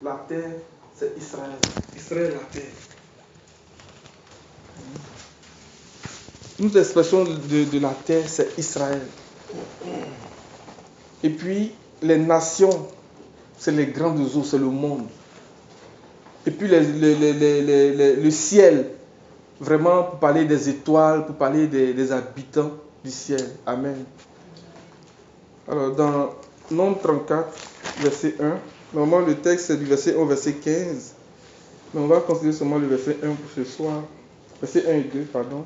la terre, c'est Israël. Israël, la terre. Une des expressions de la terre, c'est Israël. Et puis, les nations, c'est les grandes eaux, c'est le monde. Et puis, le ciel, vraiment, pour parler des étoiles, pour parler des habitants du ciel. Amen. Alors, dans Nombre 34, verset 1, normalement, le texte, c'est du verset 1 au verset 15. Mais on va considérer seulement le verset 1 pour ce soir. Verset 1 et 2, pardon.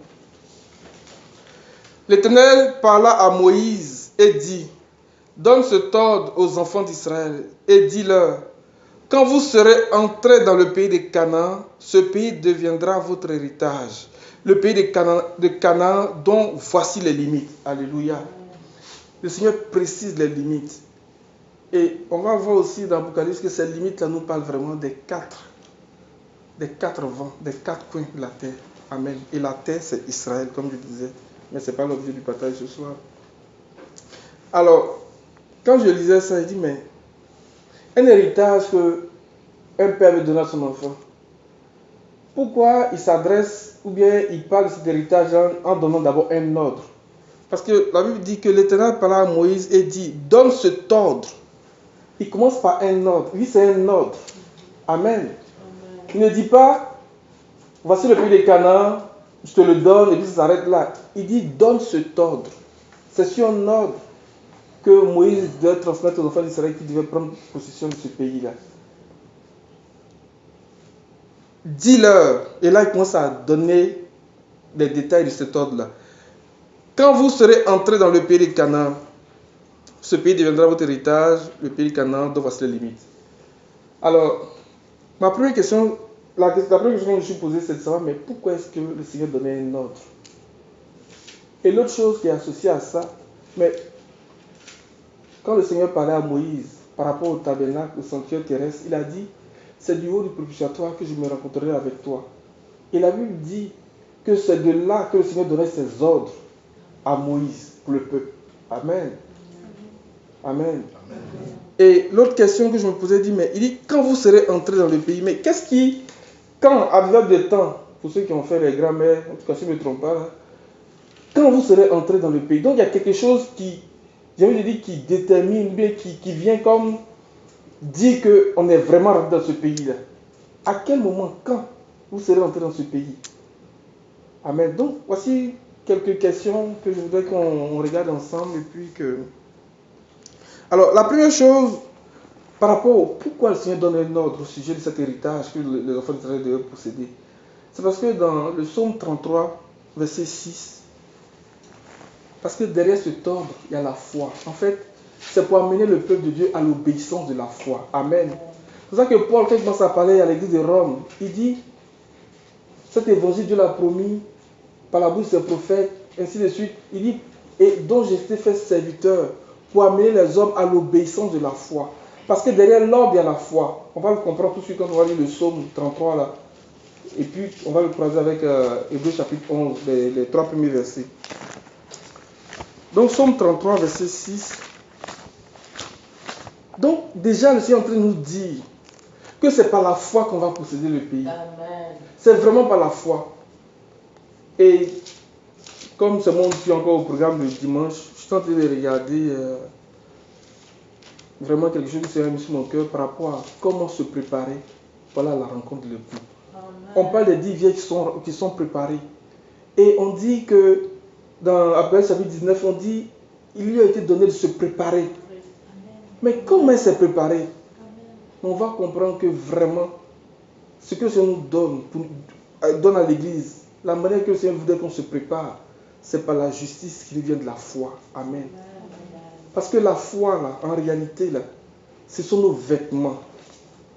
L'Éternel parla à Moïse et dit: donne cet ordre aux enfants d'Israël et dis-leur: quand vous serez entrés dans le pays de Canaan, ce pays deviendra votre héritage. Le pays de Canaan dont voici les limites. Alléluia. Le Seigneur précise les limites. Et on va voir aussi dans l'Apocalypse que ces limites-là nous parlent vraiment des quatre vents, des quatre coins de la terre. Amen. Et la terre, c'est Israël, comme je disais. Mais ce n'est pas l'objet du partage ce soir. Alors, quand je lisais ça, je dis, mais un héritage qu'un père veut donner à son enfant, pourquoi il s'adresse ou bien il parle de cet héritage en donnant d'abord un ordre? Parce que la Bible dit que l'Éternel parla à Moïse et dit: donne cet ordre. Il commence par un ordre. Oui, c'est un ordre. Amen. Il ne dit pas: voici le pays de Canaan, je te le donne, et puis ça s'arrête là. Il dit: donne cet ordre. C'est sur un ordre que Moïse devait transmettre aux enfants d'Israël qui devaient prendre possession de ce pays-là. Dis-leur, et là il commence à donner les détails de cet ordre-là. Quand vous serez entrés dans le pays de Canaan, ce pays deviendra votre héritage, le pays de Canaan, dont voici les limites. Alors, la première question que je me suis posée, c'est de savoir, mais pourquoi est-ce que le Seigneur donnait un ordre? Et l'autre chose qui est associée à ça, mais quand le Seigneur parlait à Moïse par rapport au tabernacle, au sanctuaire terrestre, il a dit: c'est du haut du propitiatoire que je me rencontrerai avec toi. Et la Bible dit que c'est de là que le Seigneur donnait ses ordres à Moïse pour le peuple. Amen. Amen. Amen. Et l'autre question que je me posais, mais il dit: quand vous serez entrés dans le pays, mais qu'est-ce qui, quand, avec le temps, pour ceux qui ont fait les grands-mères, en tout cas si je ne me trompe pas, là, quand vous serez entrés dans le pays, donc il y a quelque chose qui, j'ai envie de dire, qui détermine, bien qui vient comme dire qu'on est vraiment rentré dans ce pays-là. À quel moment, quand vous serez entrés dans ce pays? Amen. Donc, voici quelques questions que je voudrais qu'on regarde ensemble et puis que... Alors, la première chose, par rapport au pourquoi le Seigneur donne un ordre au sujet de cet héritage que les enfants d'Israël devaient posséder, c'est parce que dans le psaume 33, verset 6, parce que derrière cet ordre, il y a la foi. En fait, c'est pour amener le peuple de Dieu à l'obéissance de la foi. Amen. C'est pour ça que Paul, quand il commence à parler à l'église de Rome, il dit: cet évangile, Dieu l'a promis par la bouche de ses prophètes, ainsi de suite. Il dit: et dont j'ai été fait serviteur pour amener les hommes à l'obéissance de la foi. Parce que derrière l'ordre, il y a la foi. On va le comprendre tout de suite quand on va lire le psaume 33 là. Et puis, on va le croiser avec Hébreux chapitre 11, les 3 premiers versets. Donc, psaume 33, verset 6. Donc, déjà, le Seigneur est en train de nous dire que c'est par la foi qu'on va posséder le pays. Amen. C'est vraiment par la foi. Et comme ce monde suit encore au programme de dimanche, je suis en train de regarder vraiment quelque chose qui s'est mis sur mon cœur par rapport à comment se préparer pour la rencontre de l'époux. On parle des 10 vieilles qui sont préparées. Et on dit que dans Apocalypse chapitre 19, on dit il lui a été donné de se préparer. Amen. Mais comment elle s'est préparée? On va comprendre que vraiment, ce que le Seigneur nous donne à l'église, la manière que le Seigneur voudrait qu'on se prépare, c'est par la justice qui vient de la foi. Amen. Parce que la foi, là, en réalité, là, ce sont nos vêtements.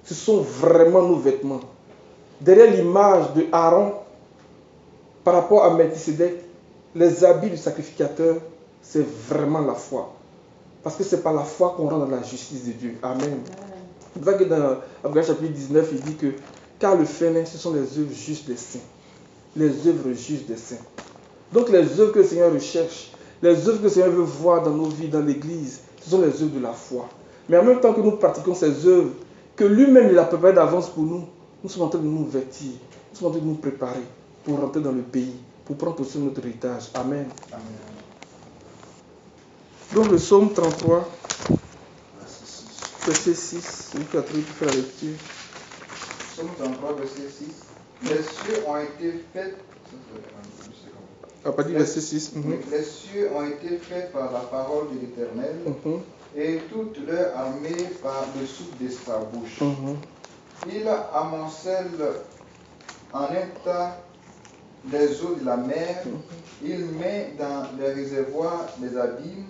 Ce sont vraiment nos vêtements. Derrière l'image de Aaron, par rapport à Melchisédek, les habits du sacrificateur, c'est vraiment la foi. Parce que c'est par la foi qu'on rentre dans la justice de Dieu. Amen. C'est pour ça que dans Apocalypse chapitre 19, il dit que car le fin, ce sont les œuvres justes des saints. Les œuvres justes des saints. Donc les œuvres que le Seigneur recherche, les œuvres que le Seigneur veut voir dans nos vies, dans l'église, ce sont les œuvres de la foi. Mais en même temps que nous pratiquons ces œuvres, que lui-même il a préparé d'avance pour nous, nous sommes en train de nous vêtir, nous sommes en train de nous préparer pour rentrer dans le pays, pour prendre aussi notre héritage. Amen. Amen. Donc le psaume 33, verset 6, celui qui a trouvé pour faire la lecture. Psaume 33, verset 6. Les cieux ont été faits. À partir du verset 6. Les cieux ont été faits par la parole de l'Éternel, et toute leur armée par le souffle de sa bouche. Il amoncelle en un tas les eaux de la mer, il met dans les réservoirs des abîmes,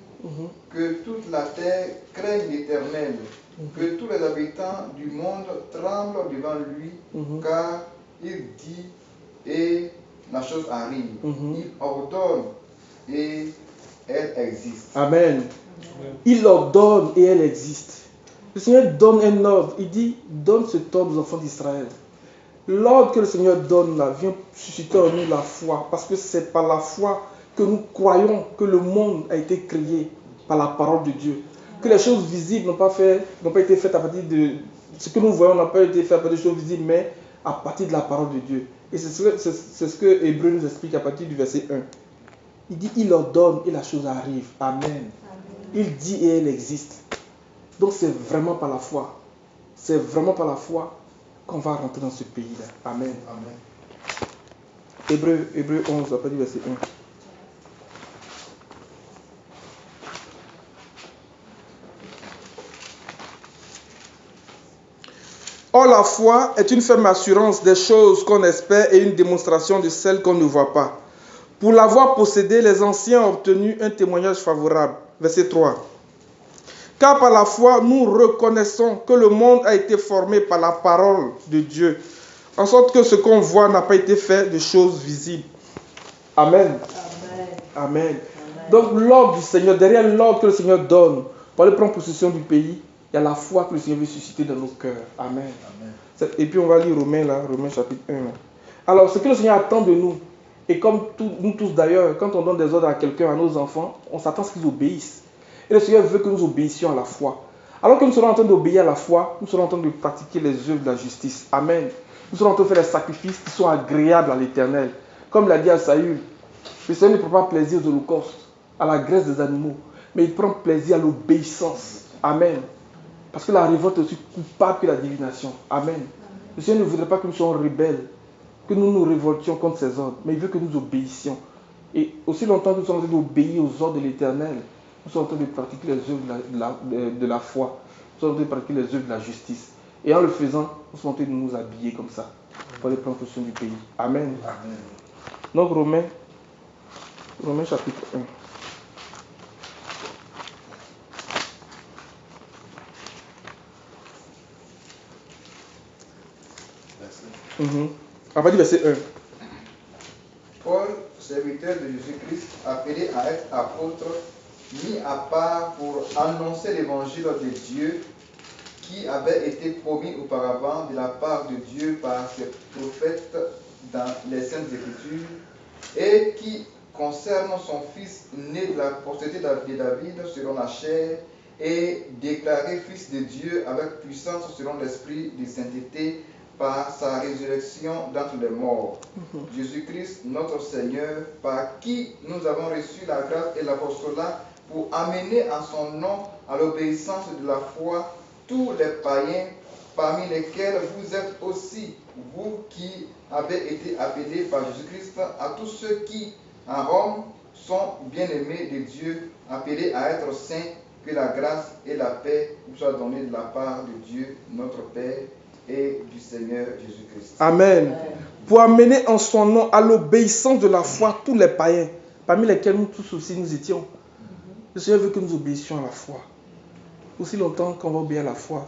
que toute la terre craigne l'Éternel, que tous les habitants du monde tremblent devant lui, car il dit et la chose arrive. Il ordonne et elle existe. Amen. Il ordonne et elle existe. Le Seigneur donne un ordre. Il dit, donne cet ordre aux enfants d'Israël. L'ordre que le Seigneur donne là vient susciter en nous la foi. Parce que c'est par la foi que nous croyons que le monde a été créé par la parole de Dieu. Que les choses visibles n'ont pas été faites à partir de... Ce que nous voyons n'a pas été fait à partir des choses visibles, mais à partir de la parole de Dieu. Et c'est ce que Hébreu nous explique à partir du verset 1. Il dit, il ordonne et la chose arrive. Amen. Il dit et elle existe. Donc c'est vraiment par la foi. C'est vraiment par la foi qu'on va rentrer dans ce pays-là. Amen. Amen. Hébreu 11, à partir du verset 1. Or, la foi est une ferme assurance des choses qu'on espère et une démonstration de celles qu'on ne voit pas. Pour l'avoir possédée, les anciens ont obtenu un témoignage favorable. Verset 3. Car par la foi, nous reconnaissons que le monde a été formé par la parole de Dieu, en sorte que ce qu'on voit n'a pas été fait de choses visibles. Amen. Amen. Donc l'ordre du Seigneur, derrière l'ordre que le Seigneur donne pour aller prendre possession du pays, il y a la foi que le Seigneur veut susciter dans nos cœurs. Amen. Et puis on va lire Romains chapitre 1. Là. Alors ce que le Seigneur attend de nous, et comme nous tous d'ailleurs, quand on donne des ordres à quelqu'un, à nos enfants, on s'attend à ce qu'ils obéissent. Et le Seigneur veut que nous obéissions à la foi. Alors que nous serons en train d'obéir à la foi, nous serons en train de pratiquer les œuvres de la justice. Amen. Nous serons en train de faire les sacrifices qui sont agréables à l'Éternel. Comme l'a dit à Saül, le Seigneur ne prend pas plaisir aux holocaustes, à la graisse des animaux, mais il prend plaisir à l'obéissance. Amen. Parce que la révolte est aussi coupable que la divination. Amen. Le Seigneur ne voudrait pas que nous soyons rebelles, que nous nous révoltions contre ses ordres, mais il veut que nous obéissions. Et aussi longtemps que nous sommes en train d'obéir aux ordres de l'Éternel, nous sommes en train de pratiquer les œuvres de la foi. Nous sommes en train de pratiquer les œuvres de la justice. Et en le faisant, nous sommes en train de nous habiller comme ça, pour aller prendre possession du pays. Amen. Amen. Donc Romains chapitre 1. À partir du verset 1. Paul, serviteur de Jésus-Christ, appelé à être apôtre, mis à part pour annoncer l'évangile de Dieu qui avait été promis auparavant de la part de Dieu par ses prophètes dans les Saintes Écritures, et qui concerne son fils né de la postérité de David selon la chair et déclaré fils de Dieu avec puissance selon l'esprit de sainteté par sa résurrection d'entre les morts. Jésus-Christ, notre Seigneur, par qui nous avons reçu la grâce et l'apostolat pour amener en son nom à l'obéissance de la foi tous les païens, parmi lesquels vous êtes aussi, vous qui avez été appelés par Jésus-Christ, à tous ceux qui, en Rome, sont bien-aimés de Dieu, appelés à être saints, que la grâce et la paix vous soient données de la part de Dieu, notre Père, et du Seigneur Jésus-Christ. Amen. Pour amener en son nom à l'obéissance de la foi tous les païens, parmi lesquels nous tous aussi nous étions. Le Seigneur veut que nous obéissions à la foi. Aussi longtemps qu'on va obéir à la foi,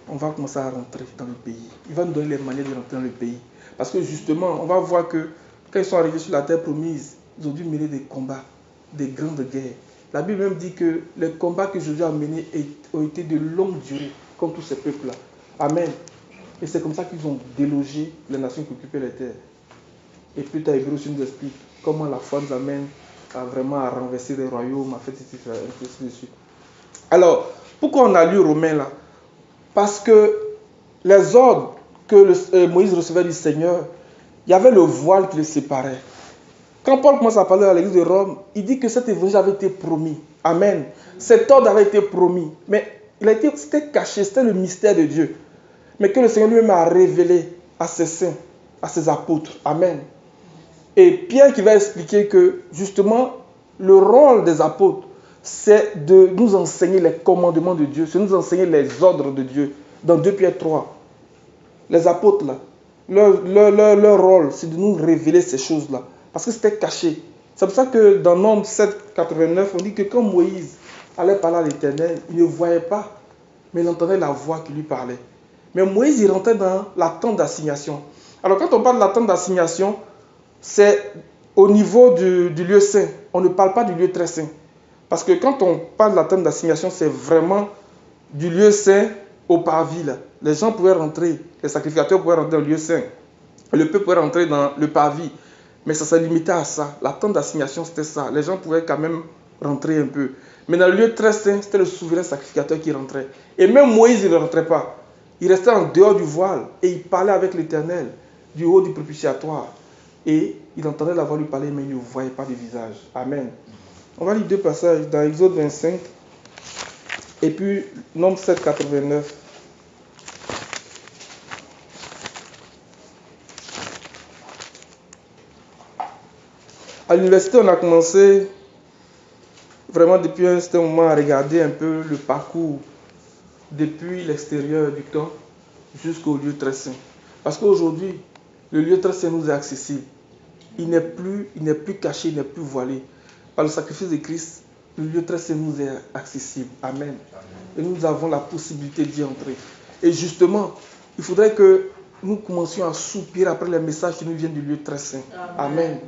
on va commencer à rentrer dans le pays. Il va nous donner les manières de rentrer dans le pays. Parce que justement, on va voir que quand ils sont arrivés sur la terre promise, ils ont dû mener des combats, des grandes guerres. La Bible même dit que les combats que Jésus a menés ont été de longue durée, comme tous ces peuples-là. Amen. Et c'est comme ça qu'ils ont délogé les nations qui occupaient les terres. Et plus tard, Hébreu aussi nous explique comment la foi nous amène à renverser des royaumes, à faire ainsi de suite. Alors, pourquoi on a lu Romains là? Parce que les ordres que Moïse recevait du Seigneur, il y avait le voile qui les séparait. Quand Paul commence à parler à l'église de Rome, il dit que cet évangile avait été promis. Amen. Cet ordre avait été promis. Mais c'était caché, c'était le mystère de Dieu. Mais que le Seigneur lui-même a révélé à ses saints, à ses apôtres. Amen. Et Pierre qui va expliquer que justement, le rôle des apôtres, c'est de nous enseigner les commandements de Dieu, c'est de nous enseigner les ordres de Dieu. Dans 2 Pierre 3, les apôtres, là, leur rôle, c'est de nous révéler ces choses-là. Parce que c'était caché. C'est pour ça que dans Nombre 7, 89, on dit que quand Moïse allait parler à l'Éternel, il ne voyait pas, mais il entendait la voix qui lui parlait. Mais Moïse, il rentrait dans la tente d'assignation. Alors quand on parle de la tente d'assignation, c'est au niveau du lieu saint. On ne parle pas du lieu très saint. Parce que quand on parle de la tente d'assignation, c'est vraiment du lieu saint au parvis. Là. Les gens pouvaient rentrer, les sacrificateurs pouvaient rentrer dans le lieu saint. Le peuple pouvait rentrer dans le parvis. Mais ça se limitait à ça. La tente d'assignation, c'était ça. Les gens pouvaient quand même rentrer un peu. Mais dans le lieu très saint, c'était le souverain sacrificateur qui rentrait. Et même Moïse, il ne rentrait pas. Il restait en dehors du voile et il parlait avec l'Éternel du haut du propitiatoire. Et il entendait la voix lui parler, mais il ne voyait pas de visage. Amen. On va lire deux passages dans Exode 25 et puis Nombre 7, 89. À l'université, on a commencé vraiment depuis un certain moment à regarder un peu le parcours depuis l'extérieur du camp jusqu'au lieu très saint. Parce qu'aujourd'hui, le lieu très saint nous est accessible. Il n'est plus caché, il n'est plus voilé. Par le sacrifice de Christ, le lieu très saint nous est accessible. Amen. Et nous avons la possibilité d'y entrer. Et justement, il faudrait que nous commencions à soupirer après les messages qui nous viennent du lieu très saint. Amen.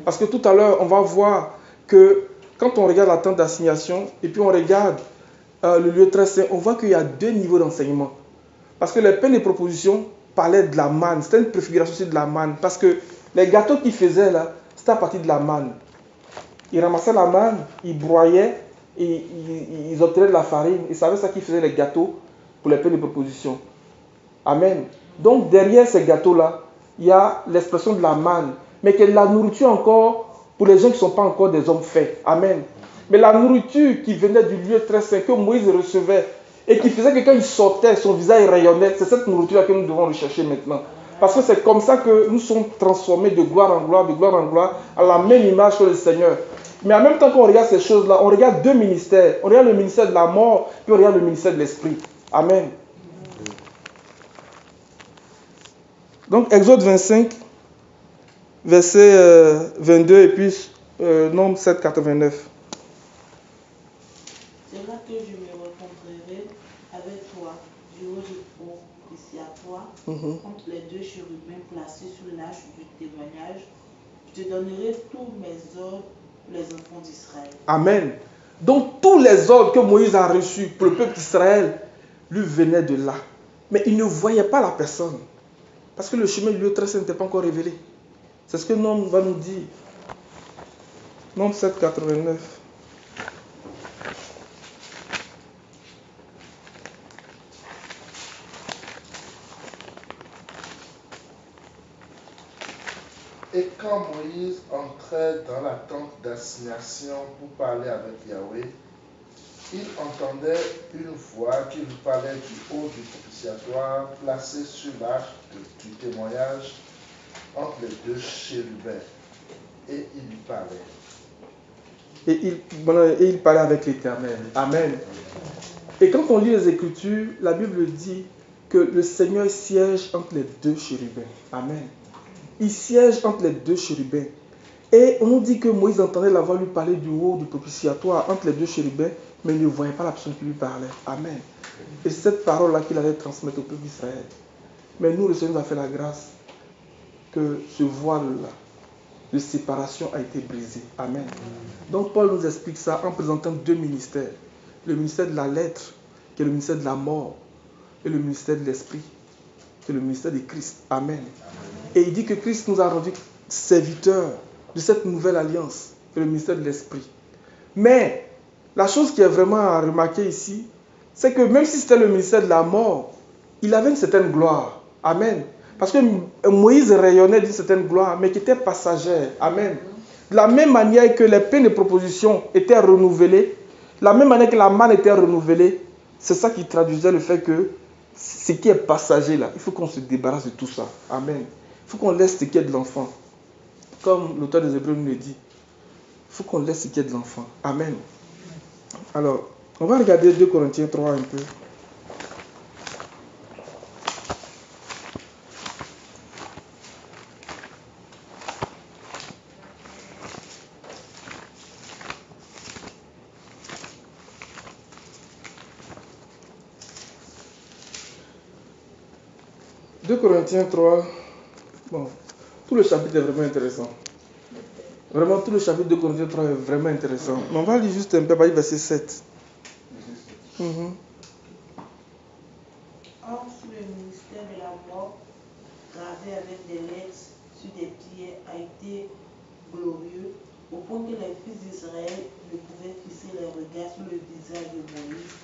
Parce que tout à l'heure, on va voir que quand on regarde la tente d'assignation et puis on regarde le lieu très saint, on voit qu'il y a deux niveaux d'enseignement. Parce que les pains de proposition parlaient de la manne. C'était une préfiguration aussi de la manne. Parce que les gâteaux qu'ils faisaient là, c'était à partir de la manne. Ils ramassaient la manne, ils broyaient, et ils obtenaient de la farine. Et c'est avec ça qu'ils faisaient les gâteaux pour les pains de proposition. Amen. Donc derrière ces gâteaux-là, il y a l'expression de la manne. Mais que la nourriture encore pour les gens qui ne sont pas encore des hommes faits. Amen. Mais la nourriture qui venait du lieu très saint, que Moïse recevait, et qui faisait que quand il sortait, son visage rayonnait, c'est cette nourriture-là que nous devons rechercher maintenant. Parce que c'est comme ça que nous sommes transformés de gloire en gloire, à la même image que le Seigneur. Mais en même temps qu'on regarde ces choses-là, on regarde deux ministères. On regarde le ministère de la mort, puis on regarde le ministère de l'esprit. Amen. Donc, Exode 25, verset 22 et puis Nombre 7, 89. C'est là que je me rencontrerai avec toi du haut du propitiatoire entre les deux chérubins placés sur l'arche du témoignage. Je te donnerai tous mes ordres pour les enfants d'Israël. Amen. Donc tous les ordres que Moïse a reçus pour le peuple d'Israël lui venaient de là. Mais il ne voyait pas la personne. Parce que le chemin du lieu très saint n'était pas encore révélé. C'est ce que Nombre va nous dire. Nombre 7, 89. Et quand Moïse entrait dans la tente d'assignation pour parler avec Yahweh, il entendait une voix qui lui parlait du haut du propitiatoire placé sur l'arche du témoignage entre les deux chérubins. Et il lui parlait. Et il parlait avec l'Éternel. Amen. Et quand on lit les Écritures, la Bible dit que le Seigneur siège entre les deux chérubins. Amen. Il siège entre les deux chérubins. Et on nous dit que Moïse entendait la voix lui parler du haut du propitiatoire entre les deux chérubins, mais il ne voyait pas la personne qui lui parlait. Amen. Et c'est cette parole-là qu'il allait transmettre au peuple d'Israël. Mais nous, le Seigneur nous a fait la grâce que ce voile-là de séparation a été brisé. Amen. Donc Paul nous explique ça en présentant deux ministères. Le ministère de la lettre, qui est le ministère de la mort, et le ministère de l'esprit, qui est le ministère de Christ. Amen. Et il dit que Christ nous a rendus serviteurs de cette nouvelle alliance, qui est le ministère de l'esprit. Mais la chose qui est vraiment à remarquer ici, c'est que même si c'était le ministère de la mort, il avait une certaine gloire. Amen. Parce que Moïse rayonnait d'une certaine gloire, mais qui était passagère. Amen. De la même manière que les peines de proposition étaient renouvelées, de la même manière que la manne était renouvelée, c'est ça qui traduisait le fait que ce qui est passager là, il faut qu'on se débarrasse de tout ça. Amen. Il faut qu'on laisse ce qui est de l'enfant. Comme l'auteur des Hébreux nous le dit. Il faut qu'on laisse ce qui est de l'enfant. Amen. Alors, on va regarder 2 Corinthiens 3 un peu. « 2 Corinthiens 3, bon, tout le chapitre est vraiment intéressant. Vraiment, tout le chapitre de Corinthiens 3 est vraiment intéressant. Mais on va lire juste un peu, verset 7. Or, sous le ministère de la mort, gravé avec des lettres sur des pierres, a été glorieux, au point que les fils d'Israël ne pouvaient fixer leurs regards sur le visage de Moïse,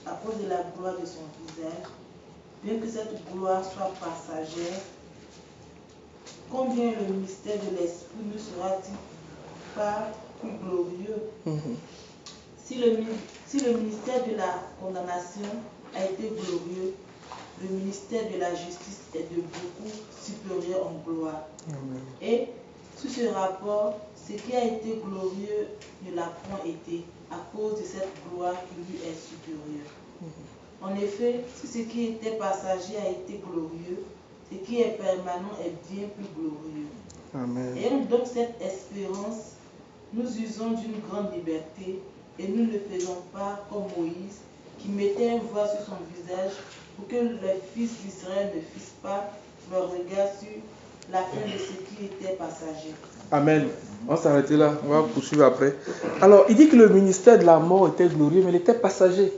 à cause de la gloire de son visage, bien que cette gloire soit passagère. Combien le mystère de l'Esprit ne sera-t-il pas plus glorieux? Si le ministère de la condamnation a été glorieux, le ministère de la justice est de beaucoup supérieur en gloire. Amen. Et sous ce rapport, ce qui a été glorieux ne l'a point été, à cause de cette gloire qui lui est supérieure. En effet, si ce qui était passager a été glorieux, ce qui est permanent est bien plus glorieux. Amen. Ayant donc cette espérance, nous usons d'une grande liberté et nous ne faisons pas comme Moïse, qui mettait un voile sur son visage pour que les fils d'Israël ne fixent pas leur regard sur la fin de ce qui était passager. Amen. On va s'arrêter là, on va poursuivre après. Alors, il dit que le ministère de la mort était glorieux, mais il était passager.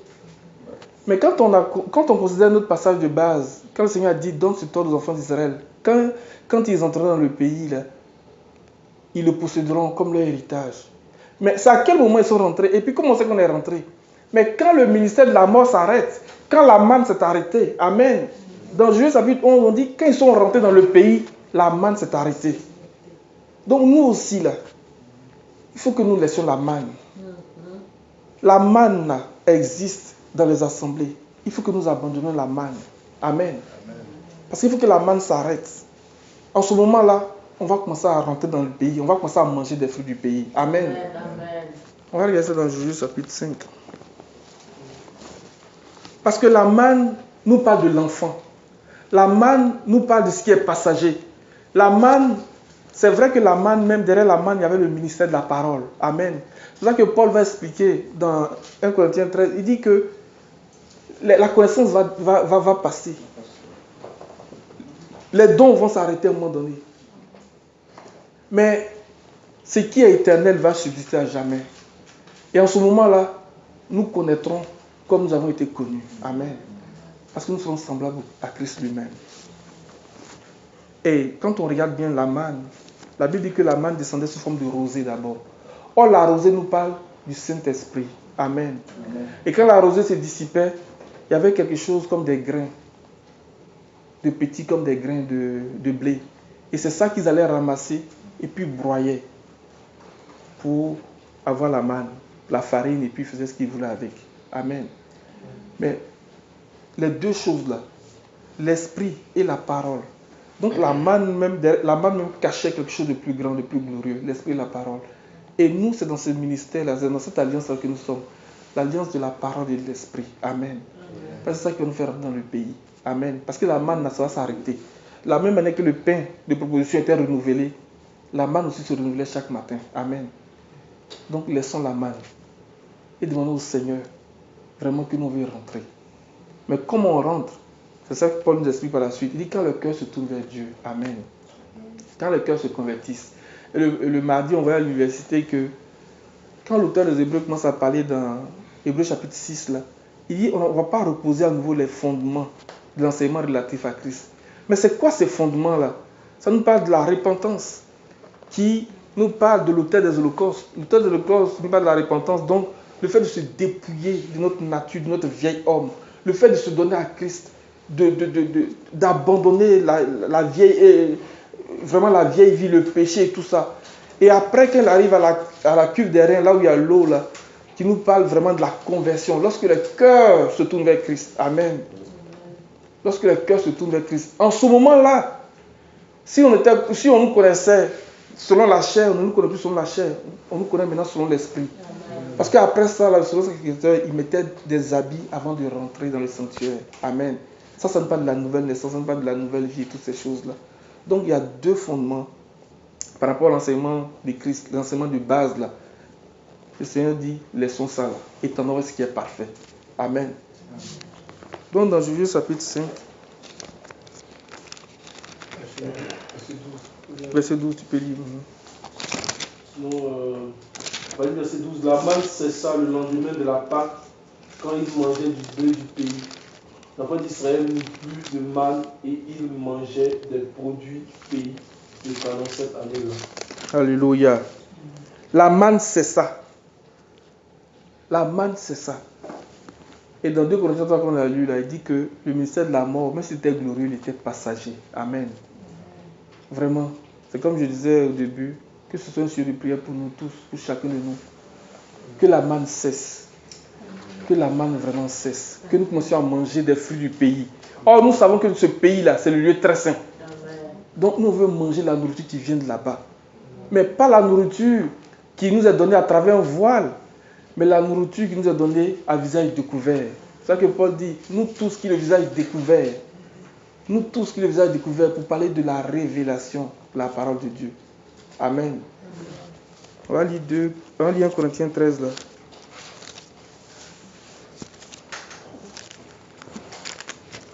Mais quand on considère notre passage de base, quand le Seigneur a dit « Donne ce ordre aux enfants d'Israël », quand ils entreront dans le pays, là, ils le posséderont comme leur héritage. Mais c'est à quel moment ils sont rentrés? Et puis comment c'est qu'on est rentré? Mais quand le ministère de la mort s'arrête, quand la manne s'est arrêtée, Amen. Dans Juge chapitre 11, on dit quand ils sont rentrés dans le pays, la manne s'est arrêtée. Donc nous aussi, là, il faut que nous laissions la manne. La manne là, existe dans les assemblées. Il faut que nous abandonnions la manne. Amen. Parce qu'il faut que la manne s'arrête. En ce moment-là, on va commencer à rentrer dans le pays. On va commencer à manger des fruits du pays. Amen. Amen. On va regarder ça dans Juge chapitre 5. Parce que la manne nous parle de l'enfant. La manne nous parle de ce qui est passager. La manne, c'est vrai que la manne, même derrière la manne, il y avait le ministère de la parole. Amen. C'est ça que Paul va expliquer dans 1 Corinthiens 13. Il dit que la connaissance va passer. Les dons vont s'arrêter à un moment donné. Mais ce qui est éternel va subsister à jamais. Et en ce moment-là, nous connaîtrons comme nous avons été connus. Amen. Parce que nous serons semblables à Christ lui-même. Et quand on regarde bien la manne, la Bible dit que la manne descendait sous forme de rosée d'abord. Or, la rosée nous parle du Saint-Esprit. Amen. Amen. Et quand la rosée se dissipait, il y avait quelque chose comme des grains, de petits comme des grains de blé. Et c'est ça qu'ils allaient ramasser et puis broyer pour avoir la manne, la farine, et puis ils faisaient ce qu'ils voulaient avec. Amen. Mais les deux choses-là, l'esprit et la parole. Donc la manne même cachait quelque chose de plus grand, de plus glorieux, l'esprit et la parole. Et nous, c'est dans ce ministère-là, c'est dans cette alliance-là que nous sommes. L'alliance de la parole et de l'esprit. Amen. C'est ça qui va nous faire rentrer dans le pays. Amen. Parce que la manne, ça va s'arrêter. De la même manière que le pain de proposition était renouvelé, la manne aussi se renouvelait chaque matin. Amen. Donc laissons la manne et demandons au Seigneur vraiment que nous veuillons rentrer. Mais comment on rentre? C'est ça que Paul nous explique par la suite. Il dit quand le cœur se tourne vers Dieu. Amen. Quand le cœur se convertisse. Et le mardi, on va à l'université que quand l'auteur des Hébreux commence à parler dans Hébreux chapitre 6, là, il dit on ne va pas reposer à nouveau les fondements de l'enseignement relatif à Christ. Mais c'est quoi ces fondements-là? Ça nous parle de la repentance qui nous parle de l'autel des holocaustes. L'autel des holocaustes nous parle de la repentance, donc le fait de se dépouiller de notre nature, de notre vieil homme, le fait de se donner à Christ, d'abandonner la vieille, vraiment la vieille vie, le péché et tout ça. Et après qu'elle arrive à la cuve des reins, là où il y a l'eau, là, qui nous parle vraiment de la conversion. Lorsque le cœur se tourne vers Christ. Amen. Lorsque le cœur se tourne vers Christ. En ce moment-là, si on nous connaissait selon la chair, on ne nous connaît plus selon la chair. On nous connaît maintenant selon l'esprit. Parce qu'après ça, selon ce sacrificateur, il mettait des habits avant de rentrer dans le sanctuaire. Amen. Ça n'est pas de la nouvelle naissance, ça n'est pas de la nouvelle vie et toutes ces choses-là. Donc il y a deux fondements par rapport à l'enseignement de Christ, l'enseignement de base là. Le Seigneur dit, laissons ça là, étendons ce qui est parfait. Amen. Donc dans Jésus chapitre 5, verset 12, tu peux lire. Sinon, verset 12, la manne cessa le lendemain de la Pâque, quand ils mangeaient du blé du pays. L'enfant d'Israël n'eut plus de manne et ils mangeaient des produits du pays pendant cette année-là. Alléluia. La manne cessa. La manne cessa. Et dans 2 Corinthiens 3, qu'on a lu, là, il dit que le ministère de la mort, même si c'était glorieux, il était passager. Amen. Vraiment. C'est comme je disais au début, que ce soit une série de prières pour nous tous, pour chacun de nous. Que la manne cesse. Que la manne vraiment cesse. Que nous commencions à manger des fruits du pays. Or, nous savons que ce pays-là, c'est le lieu très saint. Donc, nous voulons manger la nourriture qui vient de là-bas. Mais pas la nourriture qui nous est donnée à travers un voile, mais la nourriture qui nous est donnée à visage découvert. C'est ça que Paul dit, nous tous qui le visage découvert, nous tous qui le visage découvert pour parler de la révélation de la parole de Dieu. Amen. On va lire 1 Corinthiens 13 là.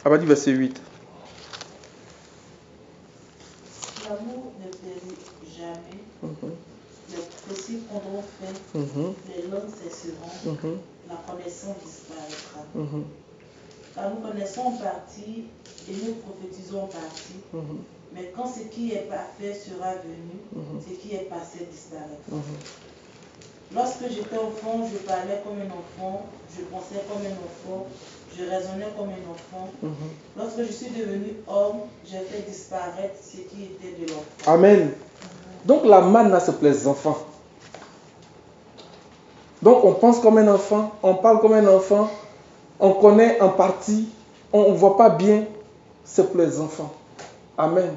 On va dire verset 8. L'amour ne périt jamais. Les principes prendront fin. Les langues cesseront. La connaissance disparaîtra. Car nous connaissons en partie et nous prophétisons en partie. Mais quand ce qui est parfait sera venu, ce qui est passé disparaîtra. Lorsque j'étais enfant, je parlais comme un enfant, je pensais comme un enfant, je raisonnais comme un enfant. Lorsque je suis devenu homme, j'ai fait disparaître ce qui était de l'enfant. Amen. Donc la manne là, c'est pour les enfants. Donc on pense comme un enfant, on parle comme un enfant, on connaît en partie, on ne voit pas bien, c'est pour les enfants. Amen.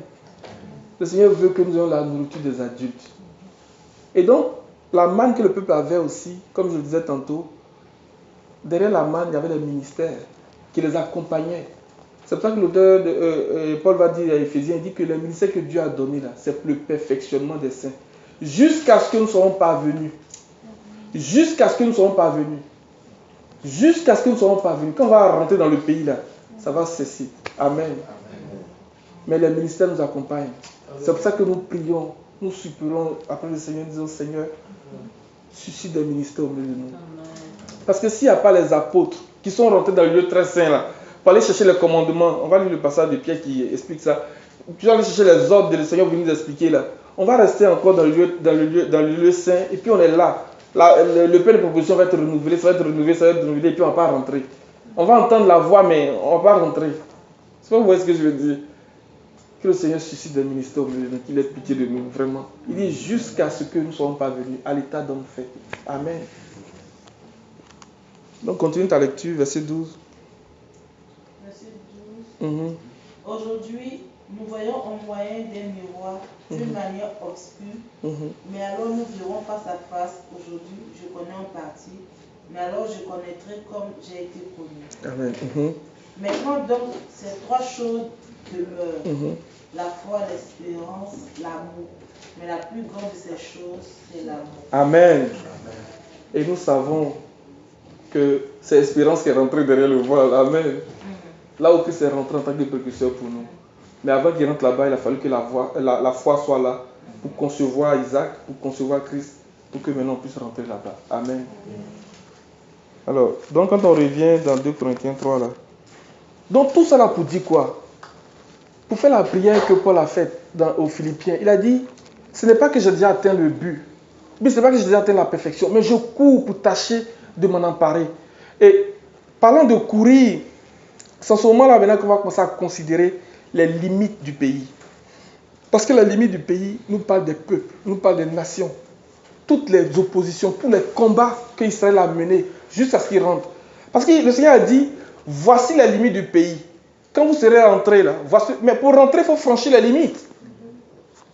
Le Seigneur veut que nous ayons la nourriture des adultes. Et donc, la manne que le peuple avait aussi, comme je le disais tantôt, derrière la manne, il y avait des ministères qui les accompagnaient. C'est pour ça que l'auteur de Paul va dire à Éphésiens, il dit que le ministère que Dieu a donné là, c'est pour le perfectionnement des saints. Jusqu'à ce que nous soyons parvenus. Jusqu'à ce que nous soyons parvenus. Jusqu'à ce que nous soyons parvenus. Quand on va rentrer dans le pays là, ça va cesser. Amen. Mais les ministères nous accompagnent. C'est pour ça que nous prions, nous supplions après le Seigneur, disons Seigneur, suscite des ministères au milieu de nous. Parce que s'il n'y a pas les apôtres qui sont rentrés dans le lieu très saint là, pour aller chercher les commandements, on va lire le passage de Pierre qui explique ça. Tu vas aller chercher les ordres que le Seigneur veut nous expliquer là. On va rester encore dans le lieu saint et puis on est là. Le plan de proposition va être renouvelé, ça va être renouvelé, et puis on ne va pas rentrer. On va entendre la voix, mais on ne va pas rentrer. C'est pas vous voyez ce que je veux dire? Que le Seigneur suscite des ministères au milieu de nous, qu'il ait pitié de nous, vraiment. Il dit jusqu'à ce que nous ne soyons pas venus à l'état d'homme fait. Amen. Donc continue ta lecture, verset 12. Verset 12. Aujourd'hui, nous voyons en moyen d'un miroir d'une manière obscure, mais alors nous verrons face à face. Aujourd'hui, je connais en partie, mais alors je connaîtrai comme j'ai été connu. Amen. Maintenant donc, ces trois choses demeurent, la foi, l'espérance, l'amour. Mais la plus grande de ces choses, c'est l'amour. Amen. Et nous savons que c'est l'espérance qui est rentrée derrière le voile. Amen. Là où Christ est rentré en tant que précurseur pour nous. Mais avant qu'il rentre là-bas, il a fallu que la foi soit là pour concevoir Isaac, pour concevoir Christ, pour que maintenant on puisse rentrer là-bas. Amen. Alors, donc quand on revient dans 2 Corinthiens 3 là, donc tout ça là pour dire quoi? Pour faire la prière que Paul a faite aux Philippiens, il a dit, ce n'est pas que j'ai déjà atteint le but, mais ce n'est pas que j'ai déjà atteint la perfection, mais je cours pour tâcher de m'en emparer. Et parlant de courir, C'est en ce moment-là maintenant qu'on va commencer à considérer les limites du pays. Parce que la limite du pays nous parle des peuples, nous parle des nations. Toutes les oppositions, tous les combats qu'Israël a menés jusqu'à ce qu'il rentre. Parce que le Seigneur a dit, voici la limite du pays. Quand vous serez rentrés là, voici... mais pour rentrer, il faut franchir les limites.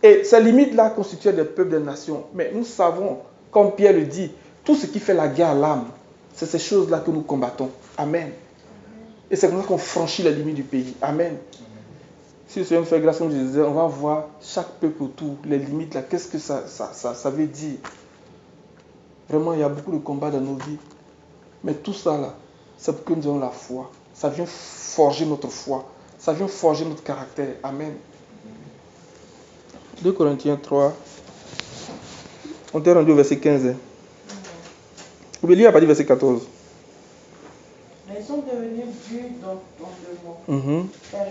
Et ces limites-là constituaient des peuples, des nations. Mais nous savons, comme Pierre le dit, tout ce qui fait la guerre à l'âme, c'est ces choses-là que nous combattons. Amen. Et c'est comme ça qu'on franchit la limite du pays. Amen. Si le Seigneur nous fait grâce, comme je disais, on va voir chaque peuple autour, les limites là, qu'est-ce que ça veut dire. Vraiment, il y a beaucoup de combats dans nos vies. Mais tout ça là, c'est pour que nous ayons la foi. Ça vient forger notre foi. Ça vient forger notre caractère. Amen. 2 Corinthiens 3. On est rendu au verset 15. Vous pouvez lire à partir du verset 14. Mais ils sont devenus durs d'entendement, car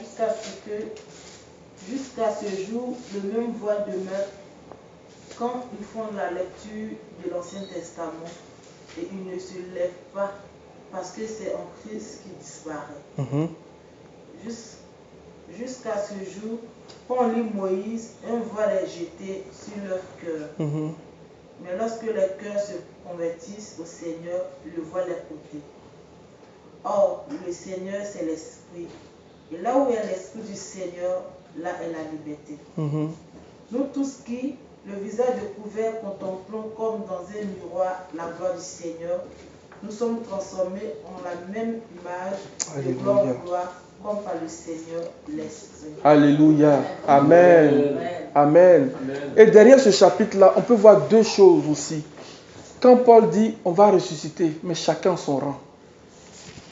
jusqu'à ce jour, le même voile demeure quand ils font la lecture de l'Ancien Testament et ils ne se lèvent pas parce que c'est en Christ qui disparaît. Jusqu'à ce jour, quand on lit Moïse, un voile est jeté sur leur cœur. Mais lorsque les cœurs se convertissent au Seigneur, le voile est ôté. Or, le Seigneur, c'est l'Esprit. Et là où est l'Esprit du Seigneur, là est la liberté. Nous tous qui, le visage découvert, contemplons comme dans un miroir la gloire du Seigneur, nous sommes transformés en la même image de gloire en gloire, comme par le Seigneur l'Esprit. Alléluia. Amen. Amen. Et derrière ce chapitre-là, on peut voir deux choses aussi. Quand Paul dit, on va ressusciter, mais chacun son rang.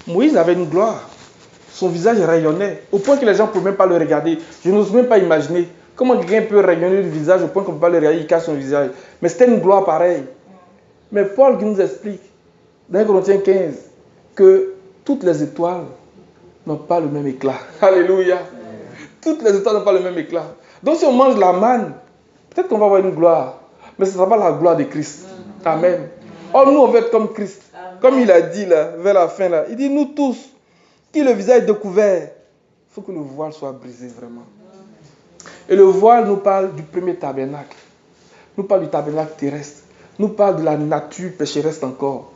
Moïse avait une gloire. Son visage rayonnait, au point que les gens ne pouvaient même pas le regarder. Je n'ose même pas imaginer comment quelqu'un peut rayonner le visage au point qu'on ne peut pas le regarder, il cache son visage. Mais c'était une gloire pareille. Mais Paul qui nous explique, dans 1 Corinthiens 15, que toutes les étoiles n'ont pas le même éclat. Alléluia. Toutes les étoiles n'ont pas le même éclat. Donc si on mange la manne, peut-être qu'on va avoir une gloire, mais ce ne sera pas la gloire de Christ. Amen. Or nous, on veut être comme Christ. Comme il a dit là, vers la fin là, il dit nous tous, qui le visage est découvert, il faut que le voile soit brisé vraiment. Et le voile nous parle du premier tabernacle. Nous parle du tabernacle terrestre. Nous parle de la nature pécheresse encore.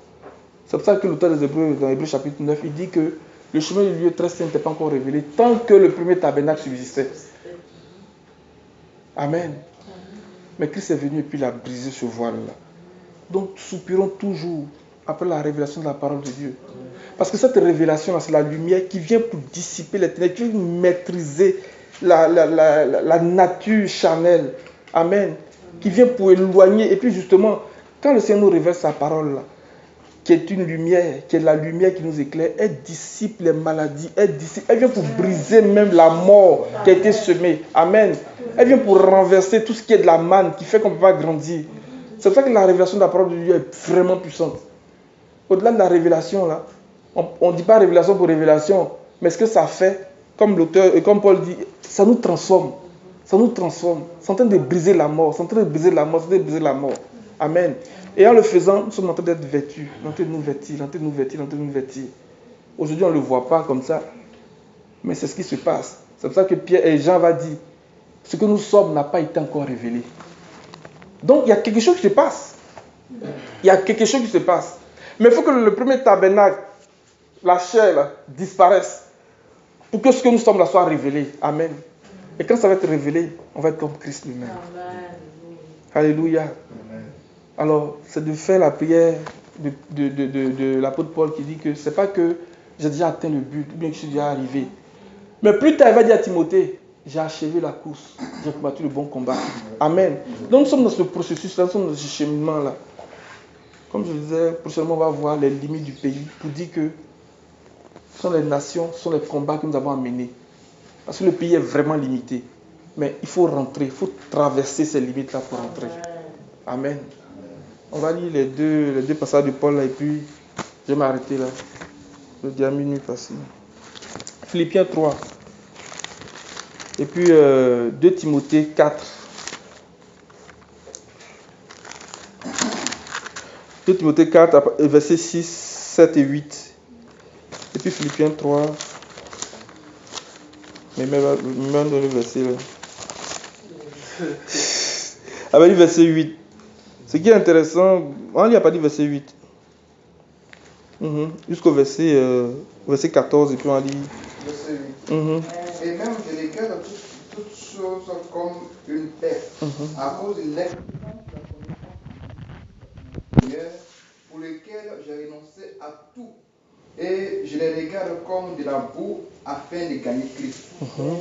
C'est pour ça que l'auteur des Hébreux, dans Hébreux chapitre 9, il dit que le chemin du lieu très saint n'était pas encore révélé tant que le premier tabernacle subsistait. Amen. Mais Christ est venu et puis il a brisé ce voile-là. Donc soupirons toujours après la révélation de la parole de Dieu. Parce que cette révélation-là, c'est la lumière qui vient pour dissiper les ténèbres, qui vient maîtriser la nature charnelle. Amen. Qui vient pour éloigner. Et puis justement, quand le Seigneur nous révèle sa parole-là, qui est une lumière, qui est la lumière qui nous éclaire, elle dissipe les maladies, elle vient pour briser même la mort qui a été semée. Amen. Elle vient pour renverser tout ce qui est de la manne, qui fait qu'on ne peut pas grandir. C'est pour ça que la révélation de la parole de Dieu est vraiment puissante. Au-delà de la révélation, là, on ne dit pas révélation pour révélation, mais ce que ça fait, comme l'auteur et comme Paul dit, ça nous transforme. Ça nous transforme. C'est en train de briser la mort. C'est en train de briser la mort. C'est en train de briser la mort. Amen. Et en le faisant, nous sommes en train d'être vêtus. En train de nous vêtir, en train de nous vêtir, en train de nous vêtir. Aujourd'hui, on ne le voit pas comme ça. Mais c'est ce qui se passe. C'est pour ça que Pierre et Jean va dire, ce que nous sommes n'a pas été encore révélé. Donc, il y a quelque chose qui se passe. Il y a quelque chose qui se passe. Mais il faut que le premier tabernacle, la chair, là, disparaisse. Pour que ce que nous sommes là soit révélé. Amen. Et quand ça va être révélé, on va être comme Christ lui-même. Alléluia. Amen. Alors, c'est de faire la prière de l'apôtre Paul qui dit que c'est pas que j'ai déjà atteint le but, ou bien que je suis déjà arrivé. Mais plus tard, il va dire à Timothée, j'ai achevé la course, j'ai combattu le bon combat. Amen. Donc nous sommes dans ce processus-là, nous sommes dans ce cheminement-là. Comme je disais, prochainement on va voir les limites du pays pour dire que ce sont les nations, ce sont les combats que nous avons à mener. Parce que le pays est vraiment limité. Mais il faut rentrer, il faut traverser ces limites-là pour rentrer. Amen. On va lire les deux passages de Paul là, et puis je vais m'arrêter là. Le diamant minuit passé. Philippiens 3. Et puis 2 Timothée 4. 2 Timothée 4, versets 6, 7 et 8. Et puis Philippiens 3, Mais même dans le verset là. Ah ben, le verset 8. Ce qui est intéressant, on n'y a pas dit verset 8. Jusqu'au verset 14 et puis on lit. Verset 8. Et même je les garde toutes choses comme une paix, à cause de l'excellence de la connaissance du Seigneur, pour lequel j'ai renoncé à tout. Et je les regarde comme de la boue afin de gagner Christ.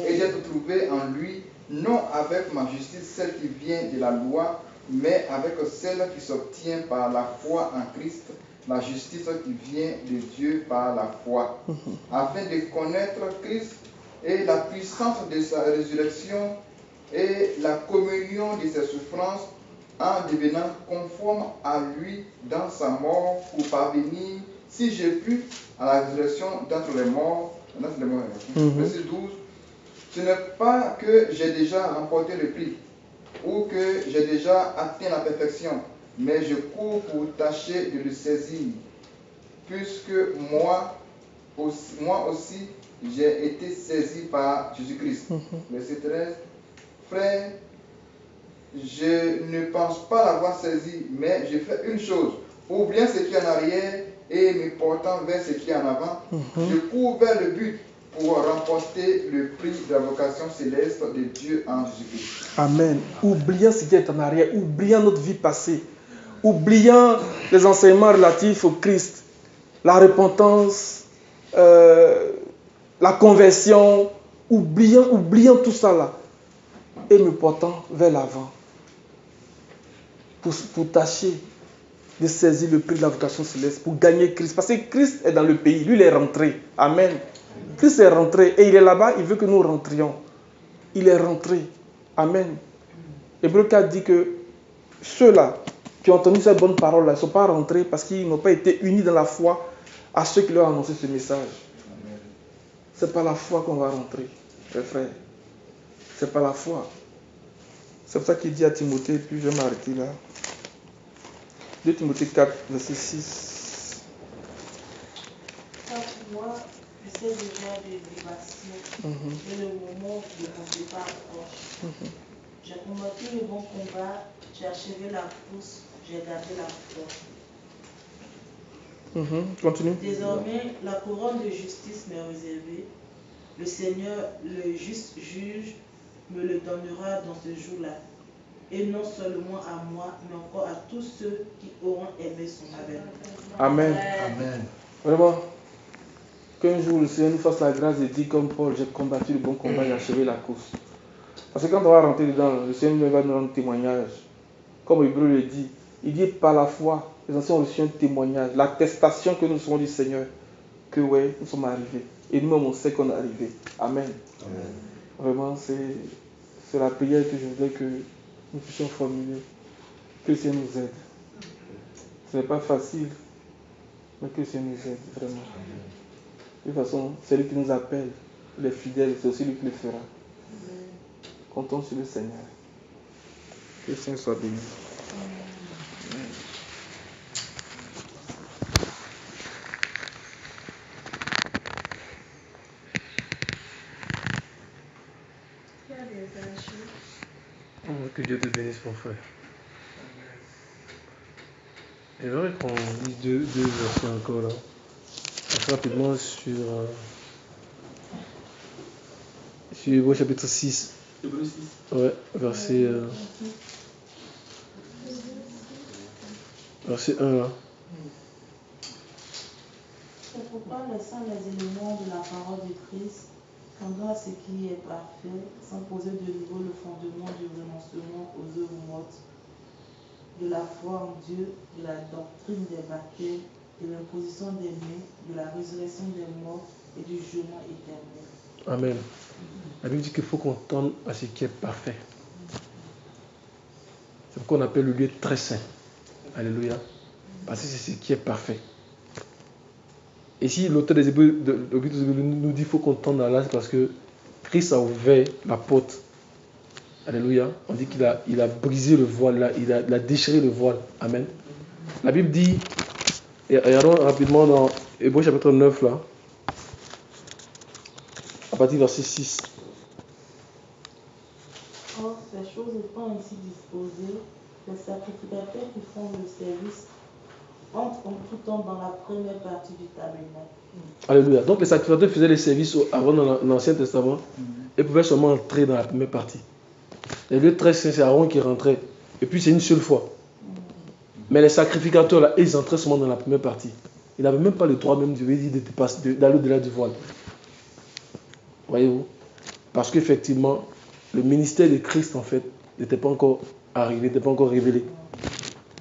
Et d'être trouvé en lui, non avec ma justice, celle qui vient de la loi, mais avec celle qui s'obtient par la foi en Christ, la justice qui vient de Dieu par la foi, afin de connaître Christ et la puissance de sa résurrection et la communion de ses souffrances, en devenant conforme à lui dans sa mort, pour parvenir, si j'ai pu, à la résurrection d'entre les morts. Verset 12. Ce n'est pas que j'ai déjà remporté le prix ou que j'ai déjà atteint la perfection, mais je cours pour tâcher de le saisir, puisque moi aussi j'ai été saisi par Jésus-Christ. Verset 13. Frère, je ne pense pas l'avoir saisi, mais je fais une chose, oubliant ce qui est en arrière et me portant vers ce qui est en avant, je cours vers le but pour remporter le prix de la vocation céleste de Dieu en Jésus-Christ. Amen. Oubliant ce qui est en arrière, oubliant notre vie passée, oubliant les enseignements relatifs au Christ, la repentance, la conversion, oubliant tout ça là, et me portant vers l'avant, pour tâcher de saisir le prix de la vocation céleste, pour gagner Christ. Parce que Christ est dans le pays, lui il est rentré. Amen. Christ est rentré et il est là-bas, il veut que nous rentrions. Il est rentré. Amen. Hébreu 4 dit que ceux-là qui ont entendu cette bonne parole-là ne sont pas rentrés parce qu'ils n'ont pas été unis dans la foi à ceux qui leur ont annoncé ce message. Ce n'est pas la foi qu'on va rentrer, mes frères. Ce n'est pas la foi. C'est pour ça qu'il dit à Timothée, et puis je vais m'arrêter là. 2 Timothée 4, verset 6. Car moi, je sais déjà de dévastation, et le moment de mon départ approche. J'ai combattu le bon combat, j'ai achevé la course, j'ai gardé la foi. Continue. Désormais, la couronne de justice m'est réservée. Le Seigneur, le juste juge, me le donnera dans ce jour-là. Et non seulement à moi, mais encore à tous ceux qui auront aimé son avènement. Amen. Amen. Vraiment, qu'un jour le Seigneur nous fasse la grâce de dire comme Paul, j'ai combattu le bon combat, j'ai achevé la course. Parce que quand on va rentrer dedans, le Seigneur va nous rendre témoignage. Comme Hébreu le dit, il dit par la foi, les anciens ont reçu un témoignage, l'attestation que nous sommes du Seigneur, que ouais, nous sommes arrivés. Et nous-mêmes, on sait qu'on est arrivé. Amen. Amen. Vraiment, c'est la prière que je voudrais que nous puissions formuler. Que le Seigneur nous aide. Ce n'est pas facile, mais que le Seigneur nous aide, vraiment. De toute façon, c'est lui qui nous appelle, les fidèles, c'est aussi lui qui le fera. Comptons sur le Seigneur. Que le Seigneur soit béni. Que Dieu te bénisse, mon frère. J'aimerais qu'on lise deux versets encore là. Assez rapidement sur Hébreux chapitre 6. Hébreux 6. Ouais, verset 1 là. C'est pourquoi, laissant les éléments de la parole de Christ, tendant à ce qui est parfait, sans poser de nouveau le fondement du renoncement aux œuvres mortes, de la foi en Dieu, de la doctrine des baptêmes, de l'imposition des mains, de la résurrection des morts et du jugement éternel. Amen. La Bible dit qu'il faut qu'on tende à ce qui est parfait. C'est pourquoi on appelle le lieu très saint. Alléluia. Parce que c'est ce qui est parfait. Et si l'auteur des Hébreux nous dit qu'il faut qu'on tende à là, c'est parce que Christ a ouvert la porte. Alléluia. On dit qu'il a brisé le voile, là, il a déchiré le voile. Amen. La Bible dit, et regardons rapidement dans Hébreux chapitre 9, là, à partir du verset 6. Or, ces choses étant ainsi disposées, les sacrificateurs qui font le service entrent en tout temps dans la première partie du tabernacle. Alléluia. Donc les sacrificateurs faisaient les services avant dans l'Ancien Testament et pouvaient seulement entrer dans la première partie. Les lieux très saints, c'est Aaron qui rentrait. Et puis c'est une seule fois. Mais les sacrificateurs, là, ils entraient seulement dans la première partie. Ils n'avaient même pas le droit même d'aller au-delà du voile. Voyez-vous? Parce qu'effectivement, le ministère de Christ, en fait, n'était pas encore arrivé, n'était pas encore révélé.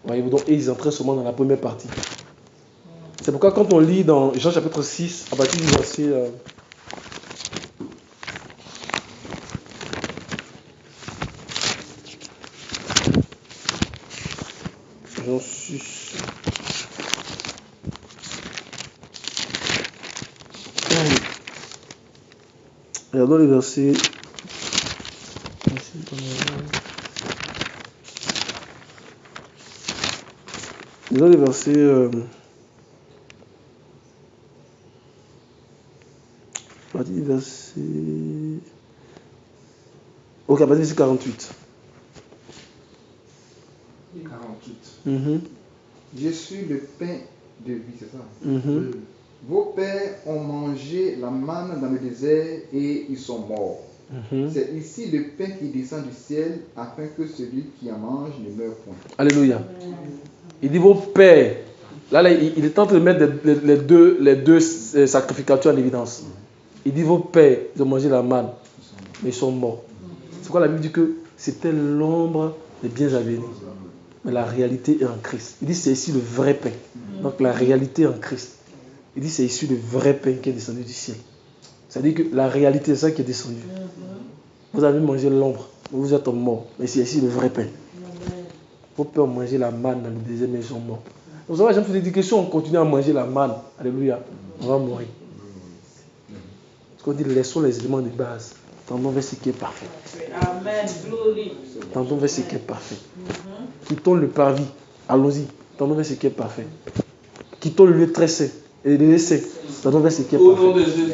Voyez-vous? Donc, ils entraient seulement dans la première partie. C'est pourquoi quand on lit dans Jean chapitre 6, à partir du verset... Jean 6... Regardons les versets... Regardons les versets... À partir du verset... Ok, à partir du verset 48. 48. Je suis le pain de vie, c'est ça? Mhm. Vos pères ont mangé la manne dans le désert et ils sont morts. Mhm. C'est ici le pain qui descend du ciel afin que celui qui en mange ne meure point. Alléluia. Il dit vos pères. Là, il est en train de mettre les deux sacrificateurs en évidence. Il dit vos pères, ils ont mangé la manne, mais ils sont morts. C'est pourquoi la Bible dit que c'était l'ombre des biens à venir. Mais la réalité est en Christ. Il dit c'est ici le vrai pain. Donc la réalité est en Christ. Il dit c'est ici le vrai pain qui est descendu du ciel. C'est-à-dire que la réalité, c'est ça qui est descendu. Vous avez mangé l'ombre, vous êtes morts. Mais c'est ici le vrai pain. Vos pères ont mangé la manne dans le désert, mais ils sont morts. Vous savez, j'aime vous dire que si on continue à manger la manne, alléluia, on va mourir. Parce qu'on dit laissons les éléments de base. Tendons vers ce qui est parfait. Amen. Glory. Tendons vers ce qui est parfait. Quittons le parvis. Allons-y. Tendons vers ce qui est parfait. Quittons le lieu très saint. Et le lieu saint. Tendons vers ce qui est Au nom parfait. de Jésus.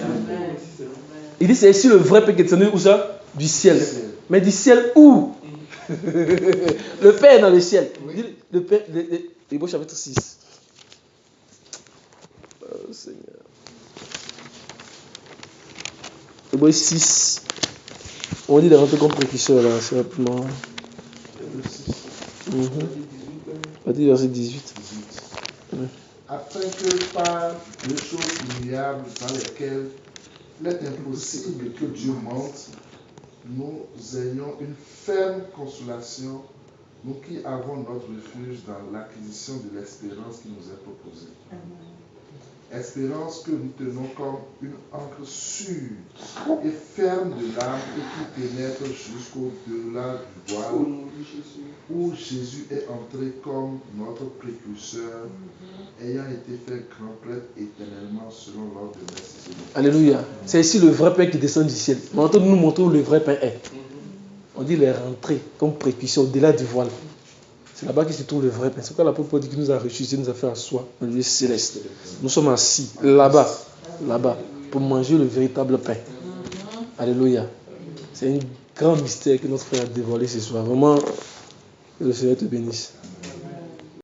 Il dit c'est ici le vrai pain qui est descendu où ça? Du ciel. Mais du ciel où? Le pain est dans le ciel. Il dit, le pain, Hébreux chapitre 6. Oh Seigneur. Hébreux 6. On dit de rentrer comme précurseur là, c'est rapidement. On dit verset 18. Afin que par des choses ignorables dans lesquelles il est impossible que Dieu monte, nous ayons une ferme consolation, nous qui avons notre refuge dans l'acquisition de l'espérance qui nous est proposée. Espérance que nous tenons comme une ancre sûre et ferme de l'âme et qui pénètre jusqu'au-delà du voile, où Jésus est entré comme notre précurseur, ayant été fait grand prêtre éternellement selon l'ordre de Melchisédek. Alléluia. C'est ici le vrai pain qui descend du ciel. Maintenant, nous montrons où le vrai pain est. On dit les rentrées comme précurseur au-delà du voile. C'est là-bas qu'il se trouve le vrai pain. C'est pourquoi l'apôtre Paul dit qu'il nous a ressuscité, nous a fait asseoir dans le lieu céleste. Nous sommes assis là-bas, pour manger le véritable pain. Alléluia. C'est un grand mystère que notre frère a dévoilé ce soir. Vraiment, que le Seigneur te bénisse.